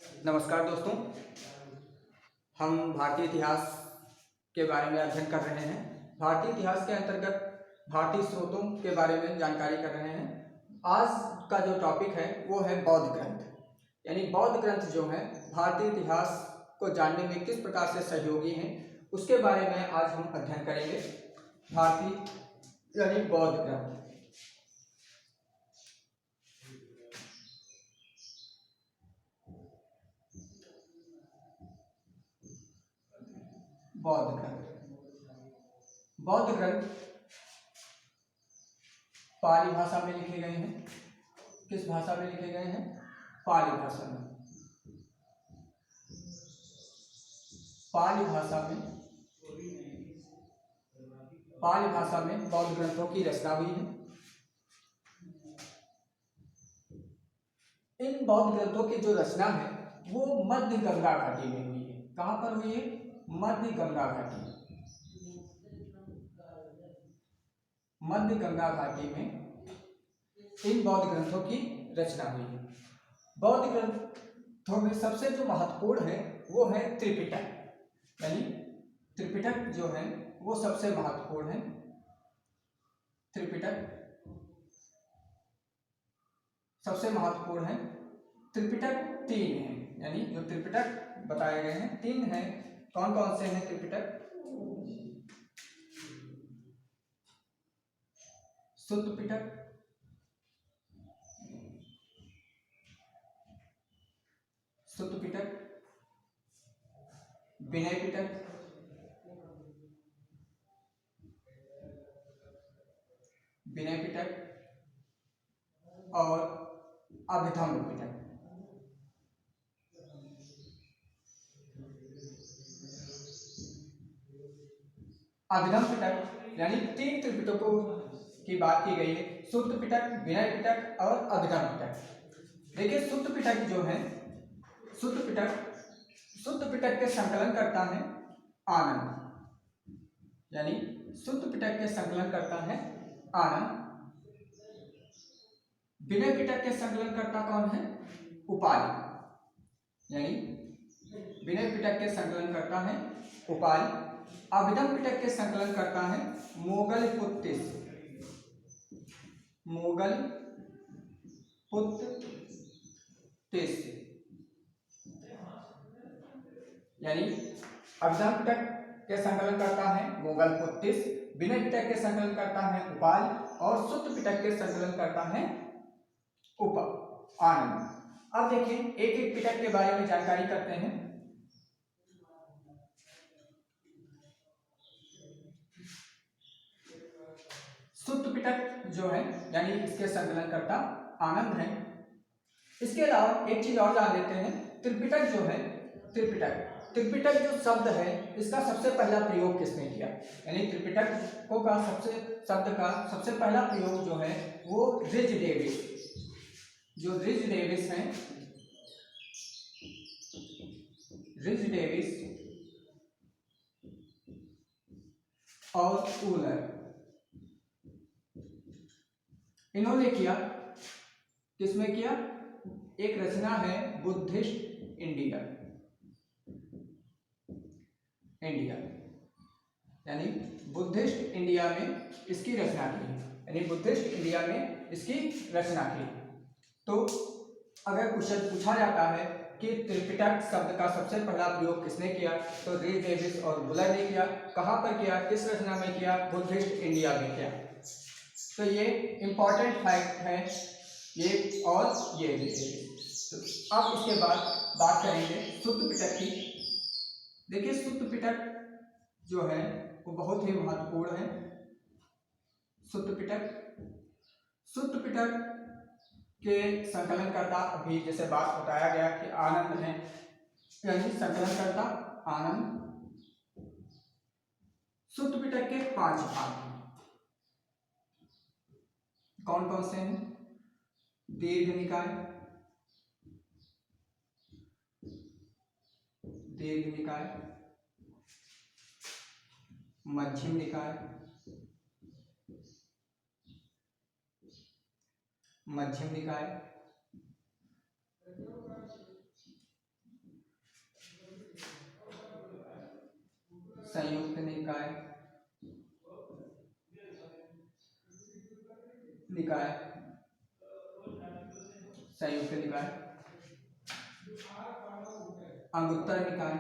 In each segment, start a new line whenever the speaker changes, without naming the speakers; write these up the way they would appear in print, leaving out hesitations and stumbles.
नमस्कार दोस्तों, हम भारतीय इतिहास के बारे में अध्ययन कर रहे हैं। भारतीय इतिहास के अंतर्गत भारतीय स्रोतों के बारे में जानकारी कर रहे हैं। आज का जो टॉपिक है वो है बौद्ध ग्रंथ। यानी बौद्ध ग्रंथ जो है भारतीय इतिहास को जानने में किस प्रकार से सहयोगी हैं, उसके बारे में आज हम अध्ययन करेंगे। भारतीय यानी बौद्ध ग्रंथ। बौद्ध ग्रंथ पाली भाषा में लिखे गए हैं। किस भाषा में लिखे गए हैं? पाली भाषा में। पाली भाषा में बौद्ध ग्रंथों की रचना हुई है। इन बौद्ध ग्रंथों की जो रचना है वो मध्य गंगा घाटी में हुई है। कहाँ पर हुई है? मध्य गंगा घाटी। मध्य गंगा घाटी में इन बौद्ध ग्रंथों की रचना हुई है। बौद्ध ग्रंथों में सबसे जो महत्वपूर्ण है वो है त्रिपिटक। यानी त्रिपिटक जो है वो सबसे महत्वपूर्ण है। त्रिपिटक सबसे महत्वपूर्ण है। त्रिपिटक 3 है। यानी जो त्रिपिटक बताए गए हैं 3 हैं। कौन कौन से हैं त्रिपिटक? सुत्त पिटक, विनय पिटक, और अभिधम्म पिटक। अभिधम्म पिटक यानी 3 त्रिपिटकों की बात की गई है। सुत्त पिटक, विनय पिटक और अभिधम्म पिटक। देखिए सुत्त पिटक जो है, सुत्त पिटक के संकलन करता है आनंद। यानी सुत्त पिटक के संकलन करता है आनंद। विनय पिटक के संकलन करता कौन है? उपालि। यानी विनय पिटक के संकलन करता है उपालि। अभिधम्म पिटक के संकलन करता है मोगलपुत्तिस। यानी अभिधम्म पिटक के संकलन करता है मोगलपुत्तिस, विनय पिटक के संकलन करता है उपालि और सुत्त पिटक के संकलन करता है आनंद। अब देखिए एक एक पिटक के बारे में जानकारी करते हैं। सुत्त पिटक जो है यानी इसके संकलन करता आनंद है। इसके अलावा एक चीज और जान लेते हैं। त्रिपिटक जो है, त्रिपिटक जो शब्द है इसका सबसे पहला प्रयोग किसने किया? यानी त्रिपिटकों का शब्द का सबसे पहला प्रयोग जो है वो रिज डेविस, जो रिज डेविस हैं, रिज डेविस और ऊलर, इन्होंने किया। किसमें किया? एक रचना है बुद्धिस्ट इंडिया। यानी बुद्धिस्ट इंडिया में इसकी रचना की। यानी बुद्धिस्ट इंडिया में इसकी रचना की। तो अगर क्वेश्चन पूछा जाता है कि त्रिपिटक शब्द का सबसे पहला प्रयोग किसने किया, तो रिज डेविस और वूलर ने किया। कहाँ पर किया? किस रचना में किया? बुद्धिस्ट इंडिया में किया। तो ये इंपॉर्टेंट फैक्ट है ये और ये भी। तो अब इसके बाद बात करेंगे सुत्त पिटक की। देखिए सुत्त पिटक जो है वो बहुत ही महत्वपूर्ण है। सुत्त पिटक के संकलन करता अभी जैसे बात बताया गया कि आनंद है। यानी संकलन करता आनंद। सुत्त पिटक के 5 भाग हैं। कौन कौन से हैं? दीर्घ निकाय, मध्यम निकाय, निकाय, संयुक्त निकाय, अंगुत्तर निकाय,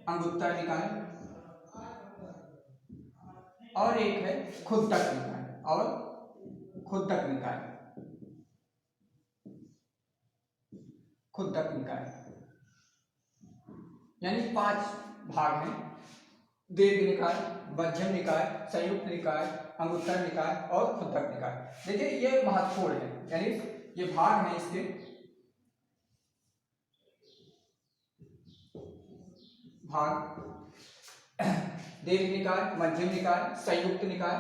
अंगुत्तर निकाय, और एक है खुद्दक निकाय, और खुद्दक निकाय, खुद्दक निकाय, यानी 5 भाग हैं: दीर्घ निकाय, मध्यम निकाय, संयुक्त निकाय, अंगुत्तर निकाय और खुद्दक निकाय। देखिए ये महत्वपूर्ण है, यानी ये भाग हैं इसके। भाग: दीर्घ निकाय, मध्यम निकाय, संयुक्त निकाय,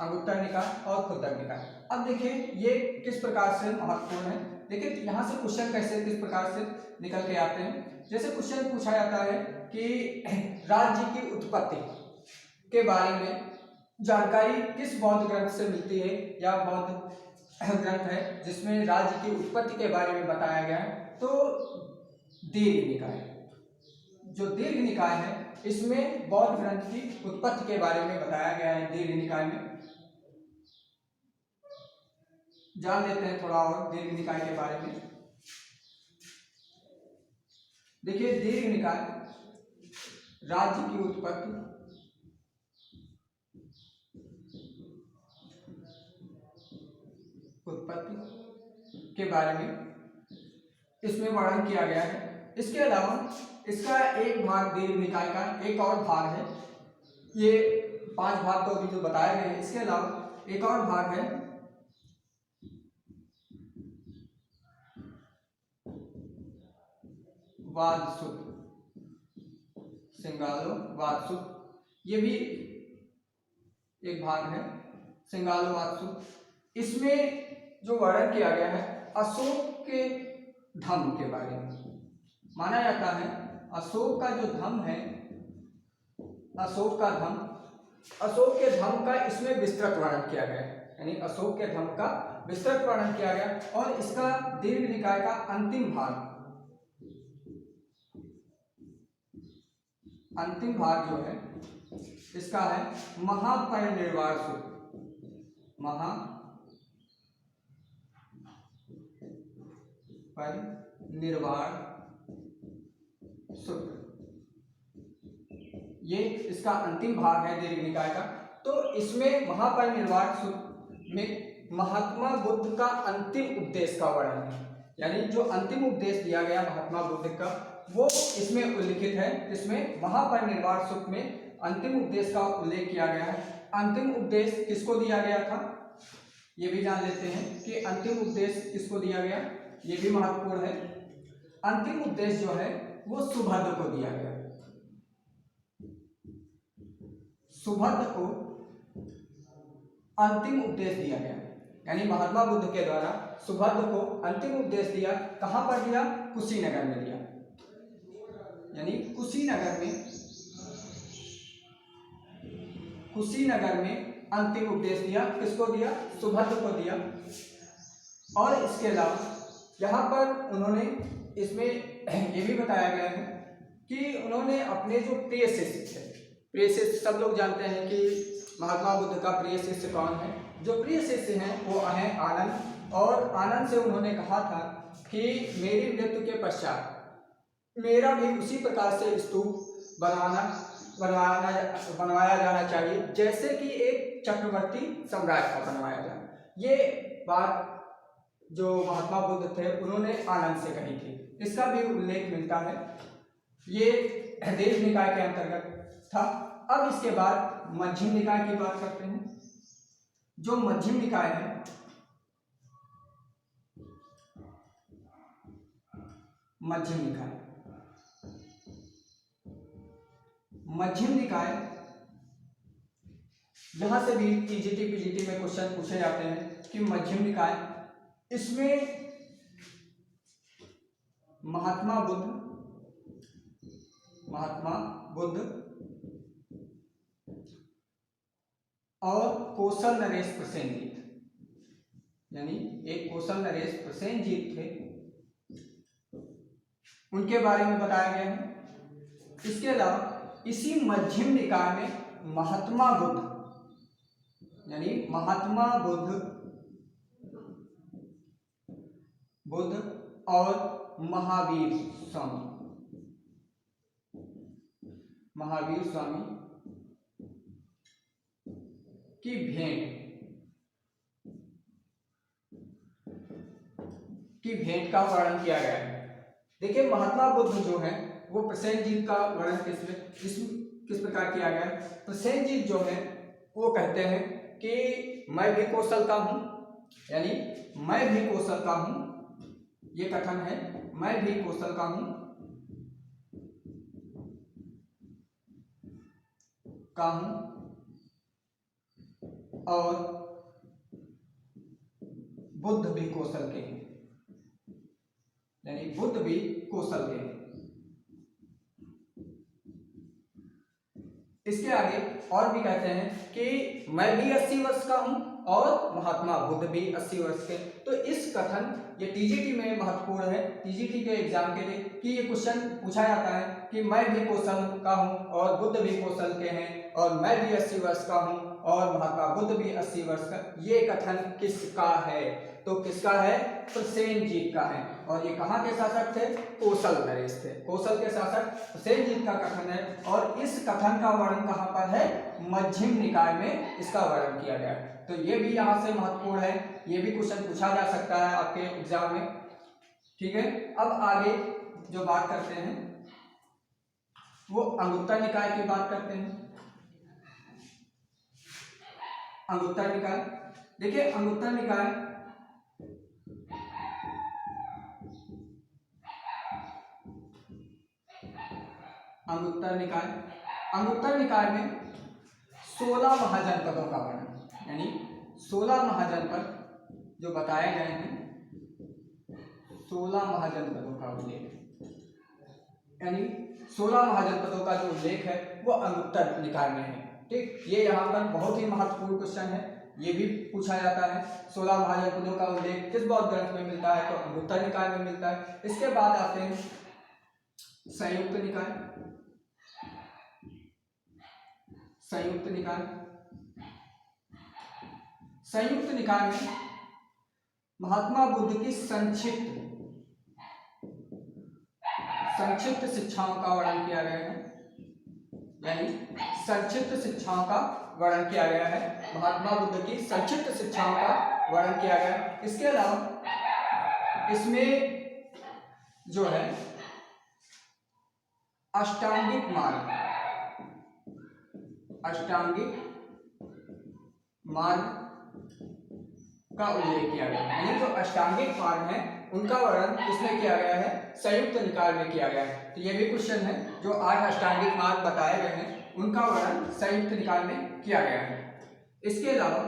अंगुत्तर निकाय और खुद्दक निकाय। अब देखिए ये किस प्रकार से महत्वपूर्ण है। देखिए यहाँ से क्वेश्चन कैसे किस प्रकार से निकल के आते हैं। जैसे क्वेश्चन पूछा जाता है कि राज्य की उत्पत्ति के बारे में जानकारी किस बौद्ध ग्रंथ से मिलती है, या बौद्ध ग्रंथ है जिसमें राज्य की उत्पत्ति के बारे में बताया गया है, तो दीर्घ निकाय। जो दीर्घ निकाय है इसमें बौद्ध ग्रंथ की उत्पत्ति के बारे में बताया गया है। दीर्घ निकाय में जान लेते हैं थोड़ा और दीर्घ निकाय के बारे में। देखिए दीर्घ निकाय राज्य की उत्पत्ति, के बारे में इसमें वर्णन किया गया है। इसके अलावा इसका एक भाग दीर्घ निकाय का एक और भाग है। ये 5 भाग तो अभी जो बताए गए हैं, इसके अलावा एक और भाग है वादसुत, सिंगालो वादसुत, ये भी एक भाग है सिंगालो वादसुत। इसमें जो वर्णन किया गया है अशोक के धम्म के बारे में। माना जाता है अशोक का जो धम्म है, अशोक का धम्म, अशोक के धम्म का इसमें विस्तृत वर्णन किया गया है, यानी अशोक के धम्म का विस्तृत वर्णन किया गया। और इसका दीर्घ निकाय का अंतिम भाग, अंतिम भाग जो है इसका है महापरिनिर्वाण सूत्र, महापरिनिर्वाण सूत्र, ये इसका अंतिम भाग है दीर्घ निकाय का। तो इसमें महापरिनिर्वाण सूत्र में महात्मा बुद्ध का अंतिम उपदेश का वर्णन है, यानी जो अंतिम उपदेश दिया गया महात्मा बुद्ध का वो इसमें उल्लिखित है। इसमें महापरिनिर्वाण सूत्र में अंतिम उपदेश का उल्लेख किया गया है। अंतिम उपदेश किसको दिया गया था ये भी जान लेते हैं कि अंतिम उपदेश किसको दिया गया, ये भी महत्वपूर्ण है। अंतिम उपदेश जो है वो सुभद्र को दिया गया। सुभद्र को अंतिम उपदेश दिया गया, यानी महात्मा बुद्ध के द्वारा सुभद्र को अंतिम उपदेश दिया। कहां पर दिया? कुशीनगर में दिया, यानी कुशीनगर में अंतिम उपदेश दिया। किसको दिया? सुभद्र को दिया। और इसके अलावा यहाँ पर उन्होंने इसमें ये भी बताया गया है कि उन्होंने अपने जो प्रिय शिष्य थे, प्रिय शिष्य सब लोग जानते हैं कि महात्मा बुद्ध का प्रिय शिष्य कौन है। जो प्रिय शिष्य हैं वो हैं आनंद, और आनंद से उन्होंने कहा था कि मेरी मृत्यु के पश्चात मेरा भी उसी प्रकार से स्तूप बनवाया जाना चाहिए जैसे कि एक चक्रवर्ती सम्राट का बनवाया जाए। ये बात जो महात्मा बुद्ध थे उन्होंने आनंद से कही थी। इसका भी उल्लेख मिलता है, ये दीर्घ निकाय के अंतर्गत था। अब इसके बाद मध्यम निकाय की बात करते हैं। जो मध्यम निकाय है, मध्यम निकाय यहां से भी टीजीटी पीजीटी में क्वेश्चन पूछे जाते हैं कि मध्यम निकाय, इसमें महात्मा बुद्ध और कौशल नरेश प्रसेनजीत, यानी एक कौशल नरेश प्रसेनजीत थे, उनके बारे में बताया गया है। इसके अलावा इसी मध्यम निकाय में महात्मा बुद्ध यानी महात्मा बुद्ध और महावीर स्वामी की भेंट का वर्णन किया गया है। देखिए महात्मा बुद्ध जो है वो प्रसेनजीत का वर्णन किस प्रकार किया गया है। प्रसेनजीत जो है वो कहते हैं कि मैं भी कौशल का हूं, यानी मैं भी कौशल का हूं, ये कथन है, मैं भी कौशल का हूं और बुद्ध भी कौशल के हैं, यानी बुद्ध भी कौशल के हैं। इसके आगे और भी कहते हैं कि मैं भी 80 वर्ष का हूं और महात्मा बुद्ध भी 80 वर्ष के। तो इस कथन ये टीजीटी में महत्वपूर्ण है, टीजीटी के एग्जाम के लिए, कि ये क्वेश्चन पूछा जाता है कि मैं भी कौशल का हूं और बुद्ध भी कौशल के हैं और मैं भी 80 वर्ष का हूं और महात्मा बुद्ध भी 80 वर्ष का, ये कथन किसका है? तो किसका है? प्रसेनजीत का है। और ये कहाँ के शासक थे? कौशल नरेश थे। कौशल के शासक प्रसेनजीत का कथन है और इस कथन का वर्णन कहाँ पर है? मध्यम निकाय में इसका वर्णन किया गया है। तो ये भी यहाँ से महत्वपूर्ण है, ये भी क्वेश्चन पूछा जा सकता है आपके एग्जाम में। ठीक है, अब आगे जो बात करते हैं वो अंगुत्तर निकाय की बात करते हैं। अंगुत्तर निकाय, देखिए अंगुत्तर निकाय अंगुत्तर निकाय में 16 महाजनपदों का वर्णन, यानी 16 महाजनपद जो बताए गए हैं, 16 महाजनपदों का उल्लेख, यानी 16 महाजनपदों का जो उल्लेख है वो अंगुत्तर निकाय में है। ठीक, ये यहाँ पर बहुत ही महत्वपूर्ण क्वेश्चन है, ये भी पूछा जाता है। 16 महाजनपदों का उल्लेख किस बौद्ध ग्रंथ में मिलता है? तो अंगुत्तर निकाय में मिलता है। इसके बाद आते हैं संयुक्त निकाय। संयुक्त निकाय में महात्मा बुद्ध की संक्षिप्त शिक्षाओं का वर्णन किया गया है, यानी संक्षिप्त शिक्षाओं का वर्णन किया गया है। महात्मा बुद्ध की संक्षिप्त शिक्षाओं का वर्णन किया गया है। इसके अलावा इसमें जो है अष्टांगिक मार्ग का उल्लेख किया गया है, यानी जो अष्टांगिक मार्ग है उनका वर्णन किसमें किया गया है? संयुक्त निकाय में किया गया है। तो ये भी क्वेश्चन है, जो 8 अष्टांगिक मार्ग बताए गए हैं उनका वर्णन संयुक्त निकाय में किया गया है। इसके अलावा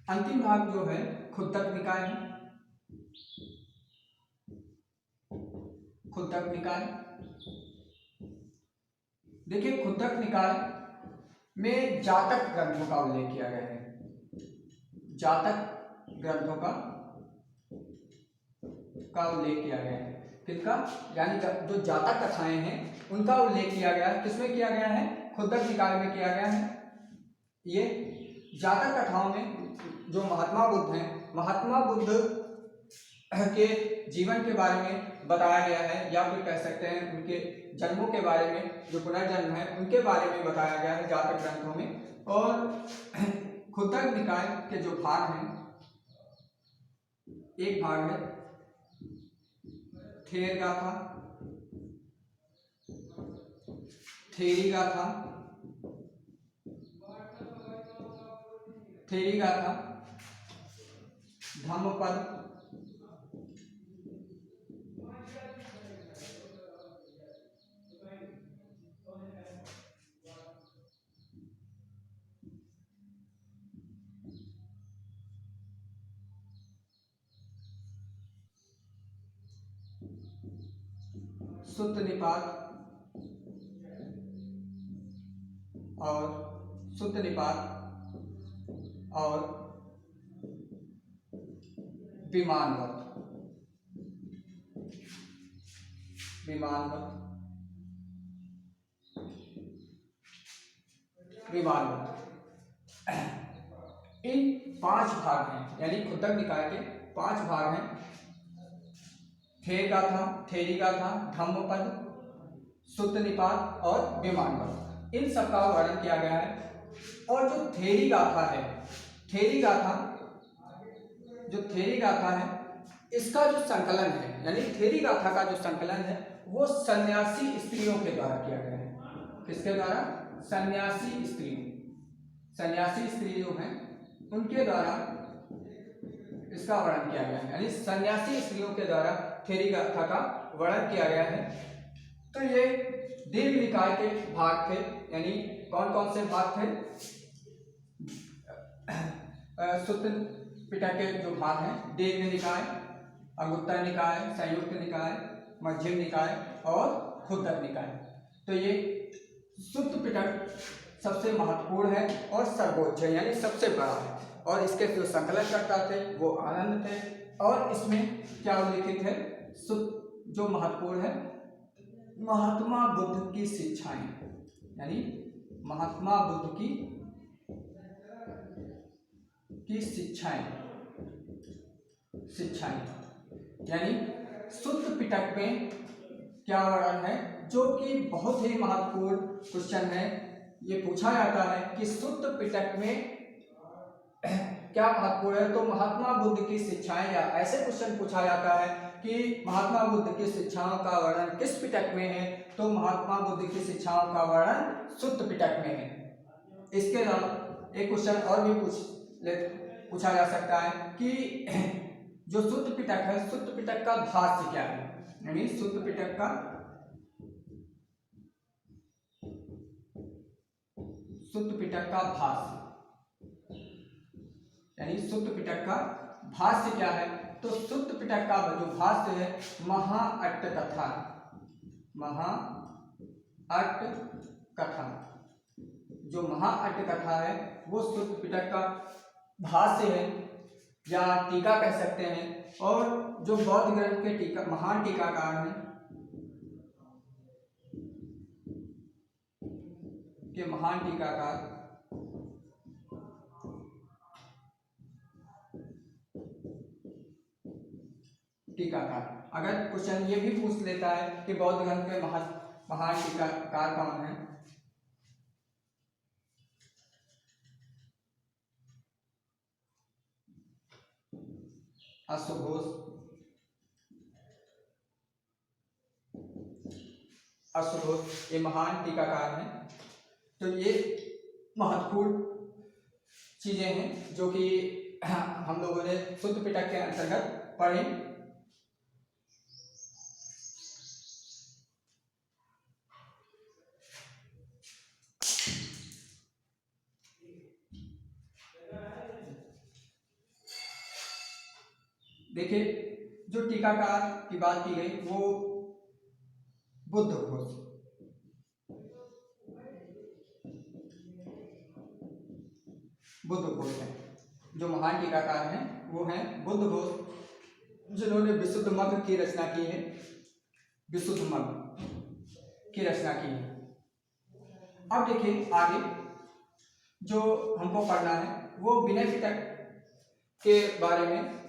अंतिम भाग जो है खुद्दक निकाय है। खुद्दक निकाय, देखिए खुद्दक निकाय में जातक ग्रंथों का उल्लेख किया गया है। जातक ग्रंथों का उल्लेख किया गया है। किसका? यानी जो जातक कथाएं हैं उनका उल्लेख किया गया है। किसमें किया गया है? खुद्दक निकाय में किया गया है। ये जातक कथाओं में जो महात्मा बुद्ध हैं, महात्मा बुद्ध के जीवन के बारे में बताया गया है, या फिर कह सकते हैं उनके जन्मों के बारे में, जो पुनर्जन्म है उनके बारे में बताया गया है जातक ग्रंथों में। और खुद्दक निकाय के जो भाग हैं, एक भाग है थेरी गाथा, धम्मपद, सुत्त निपात और विमानवत, विमानवत, विमानवत। इन 5 भाग हैं, यानी खुदक निकाय के 5 भाग हैं। थेर गाथा, थेरी गाथा, धम्मपद, सुत्त निपात और विमानवत, इन सब का वर्णन किया गया है। और जो थेरी गाथा है, थेरी गाथा, जो थेरी गाथा है, इसका जो संकलन है, यानी थेरी गाथा का जो संकलन है वो सन्यासी स्त्रियों के द्वारा किया गया है। किसके द्वारा? सन्यासी स्त्रियों, सन्यासी स्त्री जो हैं उनके द्वारा इसका वर्णन किया गया है, यानी सन्यासी स्त्रियों के द्वारा थेरी गाथा का वर्णन किया गया है। तो ये दीर्घ निकाय के भाग थे, यानी कौन कौन से भाग थे? सुत्त पिटक के जो भाग हैं, दीर्घ निकाय, अंगुत्तर निकाय, संयुक्त निकाय, मध्यम निकाय और खुद्दक निकाय। तो ये सुत्त पिटक सबसे महत्वपूर्ण है और सर्वोच्च है, यानी सबसे बड़ा है। और इसके जो संकलन करता थे वो आनंद थे। और इसमें क्या उल्लिखित है? सुत्त जो महत्वपूर्ण है, महात्मा बुद्ध की शिक्षाएं, यानी महात्मा बुद्ध की शिक्षाएं, शिक्षाएं, यानी सुत्त पिटक में क्या वर्णन है, जो कि बहुत ही महत्वपूर्ण क्वेश्चन है। ये पूछा जाता है कि सुत्त पिटक में क्या महत्वपूर्ण है, तो महात्मा बुद्ध की शिक्षाएं, या ऐसे क्वेश्चन पूछा जाता है कि महात्मा बुद्ध की शिक्षाओं का वर्णन किस पिटक में है, तो महात्मा बुद्ध की शिक्षाओं का वर्णन सुत्त पिटक में है। इसके अलावा एक क्वेश्चन और भी पूछा जा सकता है कि जो सुत्त पिटक है, सुत्त पिटक का भाष्य क्या है, यानी सुत्त पिटक का, सुत्त पिटक का भाष्य, यानी सुत्त पिटक का भाष्य क्या है, तो सुत्त पिटक का जो भाष्य है महाअट्ट कथा, महाअट्ट कथा, जो महाअट्ट कथा है वो सुत्त पिटक का भाष्य है या टीका कह सकते हैं। और जो बौद्ध ग्रंथ के टीका, महान टीकाकार हैं, के महान टीकाकार अगर क्वेश्चन ये भी पूछ लेता है कि बौद्ध ग्रंथ के महान टीकाकार कौन है, अश्वघोष, ये महान टीकाकार हैं। तो ये महत्वपूर्ण चीजें हैं जो कि हम लोगों ने सुत्त पिटक के अंतर्गत पढ़ी। देखिए, जो टीकाकार की बात की गई वो बुद्ध घोष, है। जो महान टीकाकार हैं वो हैं बुद्ध घोष, जिन्होंने विशुद्ध मग्ग की रचना की है, विशुद्ध मग्ग की रचना की है। अब देखिए आगे जो हमको पढ़ना है वो विनय पिटक के बारे में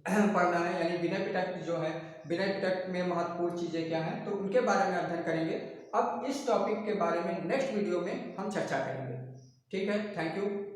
पढ़ना है, यानी विनय पिटक जो है, विनय पिटक में महत्वपूर्ण चीजें क्या हैं, तो उनके बारे में अध्ययन करेंगे। अब इस टॉपिक के बारे में नेक्स्ट वीडियो में हम चर्चा करेंगे। ठीक है, थैंक यू।